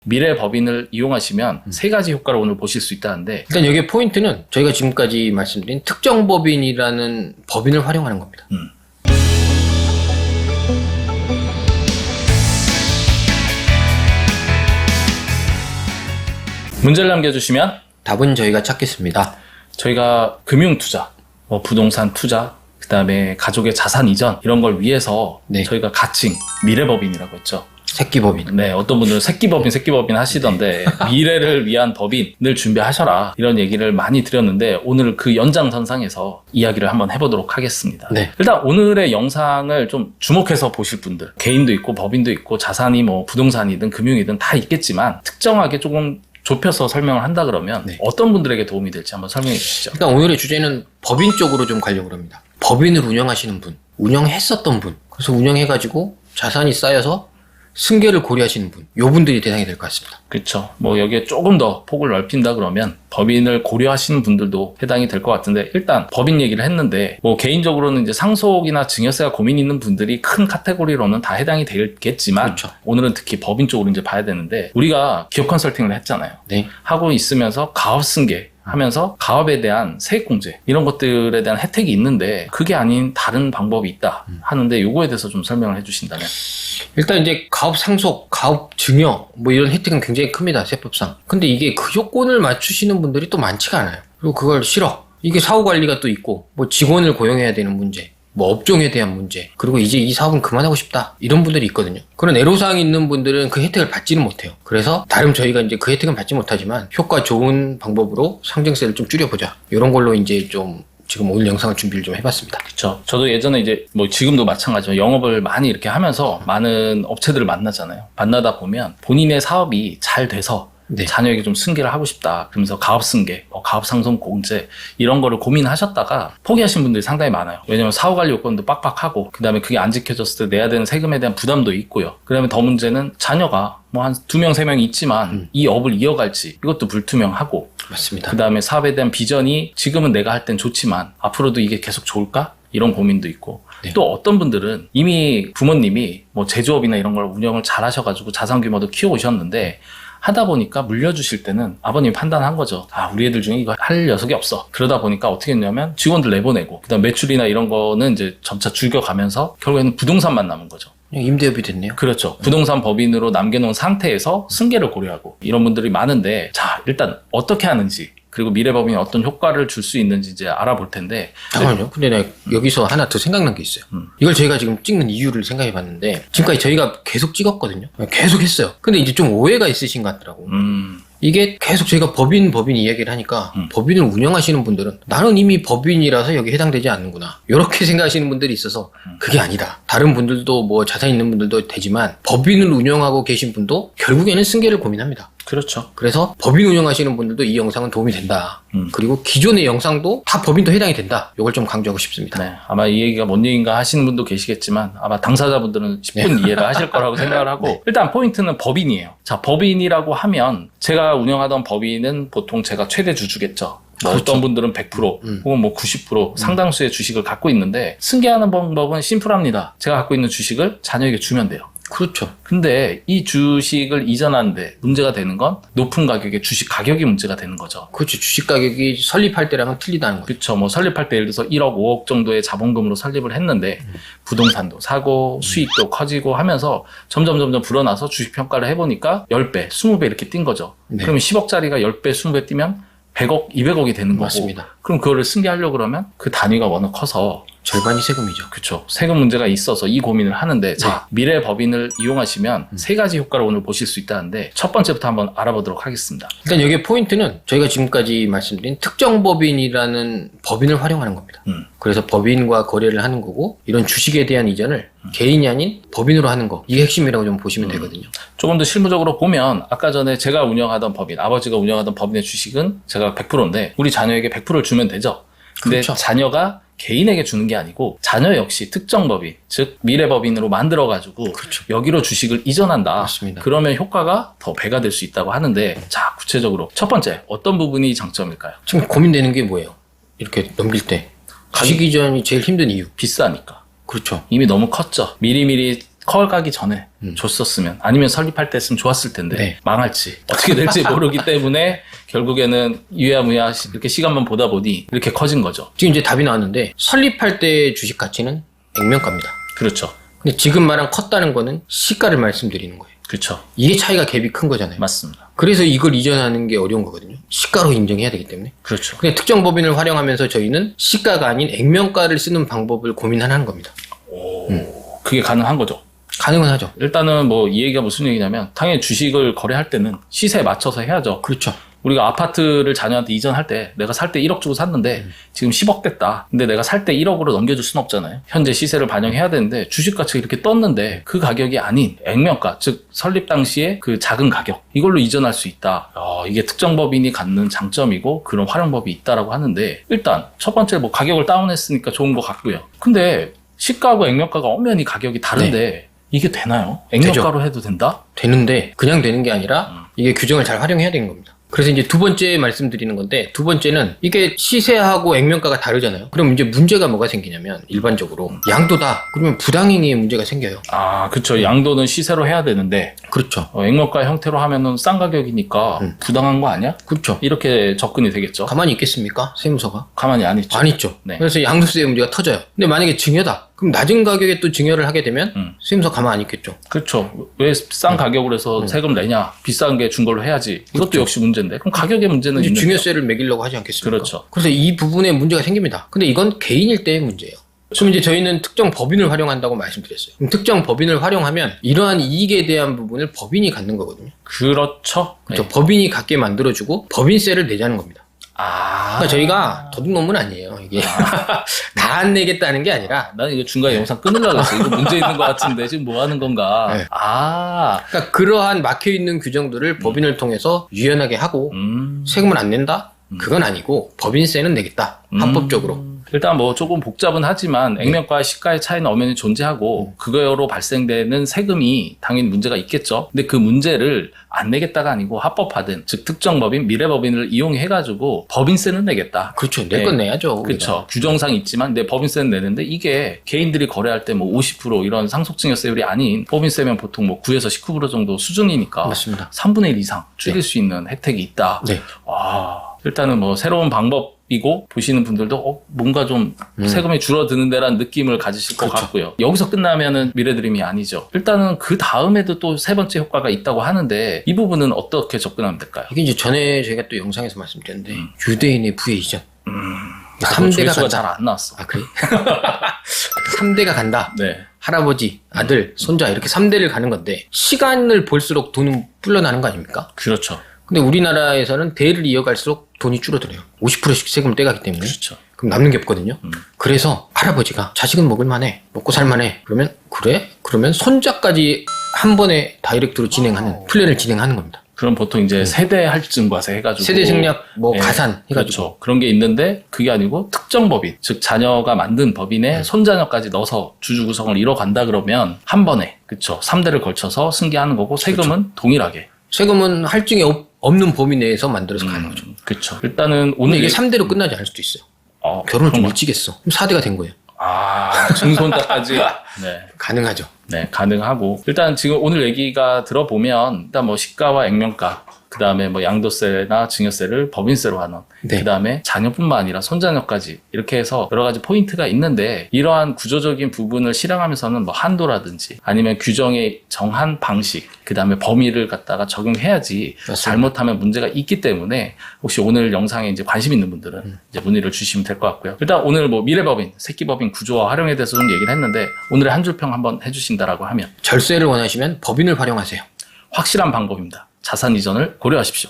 미래 법인을 이용하시면 세 가지 효과를 오늘 보실 수 있다는데, 일단 여기에 포인트는 저희가 지금까지 말씀드린 특정 법인이라는 법인을 활용하는 겁니다. 문제를 남겨주시면 답은 저희가 찾겠습니다. 저희가 금융투자, 부동산 투자, 그 다음에 가족의 자산 이전 이런 걸 위해서 네. 저희가 가칭 미래법인이라고 했죠. 새끼법인. 네, 어떤 분들은 새끼법인 하시던데 미래를 위한 법인을 준비하셔라 이런 얘기를 많이 드렸는데, 오늘 그 연장선상에서 이야기를 한번 해보도록 하겠습니다. 네. 일단 오늘의 영상을 좀 주목해서 보실 분들, 개인도 있고 법인도 있고 자산이 부동산이든 금융이든 다 있겠지만 특정하게 조금 좁혀서 설명을 한다 그러면 네. 어떤 분들에게 도움이 될지 한번 설명해 주시죠. 일단 오늘의 주제는 법인 쪽으로 좀 가려고 합니다. 법인을 운영하시는 분, 운영했었던 분, 그래서 운영해가지고 자산이 쌓여서 승계를 고려하시는 분, 요 분들이 대상이 될 것 같습니다. 그렇죠. 여기에 조금 더 폭을 넓힌다 그러면 법인을 고려하시는 분들도 해당이 될 것 같은데, 일단 법인 얘기를 했는데 개인적으로는 이제 상속이나 증여세가 고민 있는 분들이 큰 카테고리로는 다 해당이 되겠지만, 그렇죠. 오늘은 특히 법인 쪽으로 이제 봐야 되는데, 우리가 기업 컨설팅을 했잖아요. 네. 하고 있으면서 가업 승계 하면서 가업에 대한 세액공제 이런 것들에 대한 혜택이 있는데 그게 아닌 다른 방법이 있다 하는데, 요거에 대해서 좀 설명을 해주신다면. 일단 이제 가업 상속, 가업 증여 이런 혜택은 굉장히 큽니다. 세법상. 근데 이게 그 요건을 맞추시는 분들이 또 많지가 않아요. 그리고 그걸 싫어. 이게 사후 관리가 또 있고 직원을 고용해야 되는 문제, 업종에 대한 문제, 그리고 이제 이 사업은 그만하고 싶다 이런 분들이 있거든요. 그런 애로사항이 있는 분들은 그 혜택을 받지는 못해요. 그래서 나름 저희가 이제 그 혜택은 받지 못하지만 효과 좋은 방법으로 상증세를 좀 줄여보자, 이런 걸로 이제 좀 지금 오늘 영상을 준비를 좀 해봤습니다. 그렇죠. 저도 예전에 이제 지금도 마찬가지로 영업을 많이 이렇게 하면서 많은 업체들을 만나잖아요. 만나다 보면 본인의 사업이 잘 돼서 네. 자녀에게 좀 승계를 하고 싶다 그러면서 가업 승계, 가업 상속 공제 이런 거를 고민하셨다가 포기하신 분들이 상당히 많아요. 왜냐면 사후 관리 요건도 빡빡하고, 그 다음에 그게 안 지켜졌을 때 내야 되는 세금에 대한 부담도 있고요. 그 다음에 더 문제는 자녀가 한 2명, 3명 있지만 이 업을 이어갈지 이것도 불투명하고, 맞습니다. 그 다음에 사업에 대한 비전이 지금은 내가 할 땐 좋지만 앞으로도 이게 계속 좋을까? 이런 고민도 있고, 네. 또 어떤 분들은 이미 부모님이 제조업이나 이런 걸 운영을 잘 하셔가지고 자산 규모도 키워오셨는데, 하다 보니까 물려주실 때는 아버님이 판단한 거죠. 우리 애들 중에 이거 할 녀석이 없어. 그러다 보니까 어떻게 했냐면 직원들 내보내고, 그 다음 매출이나 이런 거는 이제 점차 줄여가면서 결국에는 부동산만 남은 거죠. 그냥 임대업이 됐네요. 그렇죠. 부동산 법인으로 남겨놓은 상태에서 승계를 고려하고 이런 분들이 많은데, 자, 일단 어떻게 하는지, 그리고 미래법인이 어떤 효과를 줄 수 있는지 이제 알아볼 텐데. 잠깐만요. 근데 내가 여기서 하나 더 생각난 게 있어요. 이걸 저희가 지금 찍는 이유를 생각해 봤는데, 지금까지 저희가 계속 찍었거든요. 계속 했어요. 근데 이제 좀 오해가 있으신 것 같더라고. 이게 계속 저희가 법인 이야기를 하니까 법인을 운영하시는 분들은 나는 이미 법인이라서 여기 해당되지 않는구나, 이렇게 생각하시는 분들이 있어서 그게 아니다. 다른 분들도 자산 있는 분들도 되지만 법인을 운영하고 계신 분도 결국에는 승계를 고민합니다. 그렇죠. 그래서 법인 운영하시는 분들도 이 영상은 도움이 된다. 그리고 기존의 영상도 다 법인도 해당이 된다. 이걸 좀 강조하고 싶습니다. 네, 아마 이 얘기가 뭔 얘기인가 하시는 분도 계시겠지만 아마 당사자분들은 10분 이해를 하실 거라고 생각을 하고, 네. 일단 포인트는 법인이에요. 자, 법인이라고 하면 제가 운영하던 법인은 보통 제가 최대 주주겠죠. 그렇죠. 어떤 분들은 100% 혹은 90% 상당수의 주식을 갖고 있는데, 승계하는 방법은 심플합니다. 제가 갖고 있는 주식을 자녀에게 주면 돼요. 그렇죠. 근데 이 주식을 이전하는데 문제가 되는 건 높은 가격의 주식 가격이 문제가 되는 거죠. 그렇죠. 주식 가격이 설립할 때랑은 틀리다는 거죠. 그렇죠. 설립할 때 예를 들어서 1억, 5억 정도의 자본금으로 설립을 했는데 부동산도 사고 수익도 커지고 하면서 점점 불어나서 주식 평가를 해보니까 10배, 20배 이렇게 뛴 거죠. 네. 그러면 10억짜리가 10배, 20배 뛰면 100억, 200억이 되는 거고. 맞습니다. 그럼 그거를 승계하려고 그러면 그 단위가 워낙 커서, 절반이 세금이죠. 그렇죠. 세금 문제가 있어서 이 고민을 하는데, 자, 미래 법인을 이용하시면 세 가지 효과를 오늘 보실 수 있다는데, 첫 번째부터 한번 알아보도록 하겠습니다. 일단 여기에 포인트는 저희가 지금까지 말씀드린 특정 법인이라는 법인을 활용하는 겁니다. 그래서 법인과 거래를 하는 거고, 이런 주식에 대한 이전을 개인이 아닌 법인으로 하는 거, 이게 핵심이라고 좀 보시면 되거든요. 조금 더 실무적으로 보면, 아까 전에 제가 운영하던 법인, 아버지가 운영하던 법인의 주식은 제가 100%인데 우리 자녀에게 100%를 주면 되죠. 근데 그렇죠. 자녀가 개인에게 주는 게 아니고 자녀 역시 특정 법인, 즉 미래법인으로 만들어가지고 그렇죠. 여기로 주식을 이전한다. 맞습니다. 그러면 효과가 더 배가 될 수 있다고 하는데, 자, 구체적으로 첫 번째 어떤 부분이 장점일까요? 지금 고민되는 게 뭐예요? 이렇게 넘길 때 주식 이전이 제일 힘든 이유. 비싸니까. 그렇죠. 이미 너무 컸죠. 미리미리 커 가기 전에 줬었으면 아니면 설립할 때 했으면 좋았을 텐데 네. 망할지 어떻게 될지 모르기 때문에 결국에는 유야무야 이렇게 시간만 보다 보니 이렇게 커진 거죠. 지금 이제 답이 나왔는데 설립할 때 주식 가치는 액면가입니다. 그렇죠. 근데 지금 말한 컸다는 거는 시가를 말씀드리는 거예요. 그렇죠. 이게 차이가 갭이 큰 거잖아요. 맞습니다. 그래서 이걸 이전하는 게 어려운 거거든요. 시가로 인정해야 되기 때문에. 그렇죠. 근데 특정 법인을 활용하면서 저희는 시가가 아닌 액면가를 쓰는 방법을 고민하는 겁니다. 그게 가능한 거죠. 가능은 하죠. 일단은 뭐 이 얘기가 무슨 얘기냐면 당연히 주식을 거래할 때는 시세에 맞춰서 해야죠. 그렇죠. 우리가 아파트를 자녀한테 이전할 때 내가 살 때 1억 주고 샀는데 지금 10억 됐다. 근데 내가 살 때 1억으로 넘겨줄 수는 없잖아요. 현재 시세를 반영해야 되는데 주식 가치가 이렇게 떴는데 그 가격이 아닌 액면가, 즉 설립 당시에 그 작은 가격 이걸로 이전할 수 있다. 이게 특정 법인이 갖는 장점이고 그런 활용법이 있다라고 하는데 일단 첫 번째 뭐 가격을 다운했으니까 좋은 것 같고요. 근데 시가하고 액면가가 엄연히 가격이 다른데 이게 되나요? 액면가로 해도 된다? 되는데 그냥 되는 게 아니라 이게 규정을 잘 활용해야 되는 겁니다. 그래서 이제 두 번째 말씀드리는 건데 두 번째는 이게 시세하고 액면가가 다르잖아요. 그럼 이제 문제가 뭐가 생기냐면 일반적으로 양도다 그러면 부당행위의 문제가 생겨요. 아, 그렇죠. 양도는 시세로 해야 되는데 그렇죠. 액면가 형태로 하면은 싼 가격이니까 부당한 거 아니야? 그렇죠. 이렇게 접근이 되겠죠. 가만히 있겠습니까? 세무서가? 가만히 안 있죠. 안 있죠. 네. 그래서 양도세의 문제가 터져요. 근데 만약에 증여다. 그럼 낮은 가격에 또 증여를 하게 되면 세무서 가만 안 있겠죠. 그렇죠. 왜 싼 가격으로 해서 세금 내냐? 비싼 게 준 걸로 해야지. 이것도 그렇죠. 역시 문제인데. 그럼 가격의 문제는 이제 있는 증여세를 매기려고 하지 않겠습니까? 그렇죠. 그래서 이 부분에 문제가 생깁니다. 근데 이건 개인일 때의 문제예요. 그럼 이제 저희는 특정 법인을 활용한다고 말씀드렸어요. 그럼 특정 법인을 활용하면 이러한 이익에 대한 부분을 법인이 갖는 거거든요. 그렇죠. 그렇죠. 네. 법인이 갖게 만들어주고 법인세를 내자는 겁니다. 아. 그러니까 저희가 도둑놈은 아니에요. 이게 다 안 내겠다는 게 아니라 나는 이거 중간에 영상 끊으려고 했어. 이거 문제 있는 것 같은데 지금 뭐 하는 건가? 네. 아. 그러니까 그러한 막혀있는 규정들을 법인을 통해서 유연하게 하고 세금을 안 낸다? 그건 아니고 법인세는 내겠다. 합법적으로. 일단 뭐 조금 복잡은 하지만 액면가와 시가의 차이는 엄연히 존재하고 그거로 발생되는 세금이 당연히 문제가 있겠죠. 근데 그 문제를 안 내겠다가 아니고 합법화된 즉 특정 법인, 미래법인을 이용해가지고 법인세는 내겠다. 그렇죠. 내 건 네. 내야죠. 그렇죠. 규정상 있지만 내 법인세는 내는데 이게 개인들이 거래할 때 뭐 50% 이런 상속증여세율이 아닌 법인세면 보통 뭐 9에서 19% 정도 수준이니까 맞습니다. 3분의 1 이상 줄일 수 있는 혜택이 있다. 네. 일단은 뭐 새로운 방법이고 보시는 분들도 뭔가 좀 세금이 줄어드는 데란 느낌을 가지실 것 그렇죠. 같고요. 여기서 끝나면은 미래드림이 아니죠. 일단은 그 다음에도 또 세 번째 효과가 있다고 하는데 이 부분은 어떻게 접근하면 될까요? 이게 이제 전에 저희가 또 영상에서 말씀드렸는데 유대인의 부의 이전. 나도 3대가 조회수가 간다. 잘 안 나왔어. 아 그래? 3대가 간다. 네. 할아버지, 아들, 손자 이렇게 3대를 가는 건데 시간을 볼수록 돈은 불러나는 거 아닙니까? 그렇죠. 근데 우리나라에서는 대를 이어갈수록 돈이 줄어들어요. 50%씩 세금을 떼가기 때문에. 그렇죠. 그럼 남는 게 없거든요. 그래서 할아버지가 자식은 먹을만해, 먹고 살만해. 그러면 그래? 그러면 손자까지 한 번에 다이렉트로 진행하는 플랜을 진행하는 겁니다. 그럼 보통 이제 세대 할증과세 해가지고 세대 생략 뭐 예, 가산 해가지고 그렇죠. 그런 게 있는데 그게 아니고 특정 법인 즉 자녀가 만든 법인에 손자녀까지 넣어서 주주 구성을 이뤄간다 그러면 한 번에 그렇죠. 3대를 걸쳐서 승계하는 거고 세금은 동일하게 세금은 할증이 없는 범위 내에서 만들어서 가는 거죠. 그렇죠. 일단은 근데 오늘 이게 3대로 끝나지 않을 수도 있어요. 결혼을 좀 일찍 했어. 그럼 4대가 된 거예요. 증손자까지 네. 가능하죠. 네, 가능하고. 일단 지금 오늘 얘기가 들어보면, 일단 뭐 시가와 액면가, 그 다음에 뭐 양도세나 증여세를 법인세로 하는, 네. 그 다음에 자녀뿐만 아니라 손자녀까지 이렇게 해서 여러 가지 포인트가 있는데, 이러한 구조적인 부분을 실행하면서는 뭐 한도라든지 아니면 규정의 정한 방식, 그 다음에 범위를 갖다가 적용해야지 맞습니다. 잘못하면 문제가 있기 때문에 혹시 오늘 영상에 이제 관심 있는 분들은 이제 문의를 주시면 될 것 같고요. 일단 오늘 뭐 미래법인, 새끼법인 구조와 활용에 대해서 좀 얘기를 했는데, 오늘의 한 줄평 한번 해주신다라고 하면 절세를 원하시면 법인을 활용하세요. 확실한 방법입니다. 자산 이전을 고려하십시오.